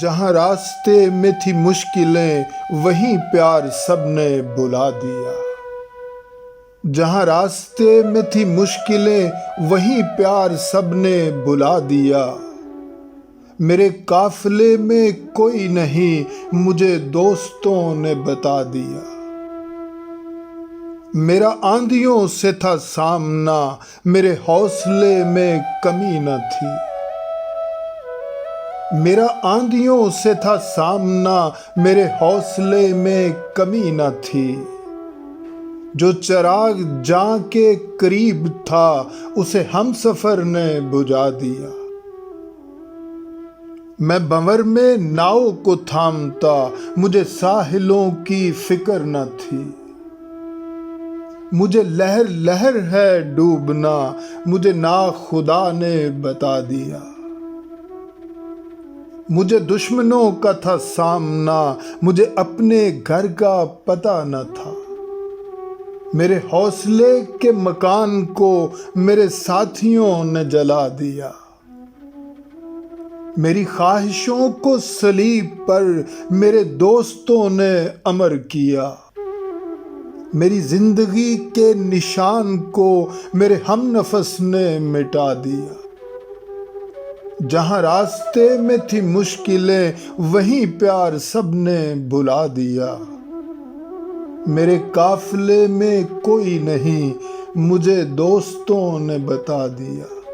जहाँ रास्ते में थी मुश्किलें वहीं प्यार सबने बुला दिया। जहाँ रास्ते में थी मुश्किलें वहीं प्यार सबने बुला दिया। मेरे काफिले में कोई नहीं मुझे दोस्तों ने बता दिया। मेरा आंधियों से था सामना, मेरे हौसले में कमी न थी। मेरा आंधियों से था सामना, मेरे हौसले में कमी न थी। जो चिराग जां के करीब था उसे हमसफर ने बुझा दिया। मैं भंवर में नाव को थामता, मुझे साहिलों की फिक्र न थी। मुझे लहर लहर है डूबना, मुझे ना खुदा ने बता दिया। मुझे दुश्मनों का था सामना, मुझे अपने घर का पता न था। मेरे हौसले के मकान को मेरे साथियों ने जला दिया। मेरी ख्वाहिशों को सलीब पर मेरे दोस्तों ने अमर किया। मेरी जिंदगी के निशान को मेरे हमनफस ने मिटा दिया। जहां रास्ते में थी मुश्किलें वहीं प्यार सबने बुला दिया। मेरे काफिले में कोई नहीं मुझे दोस्तों ने बता दिया।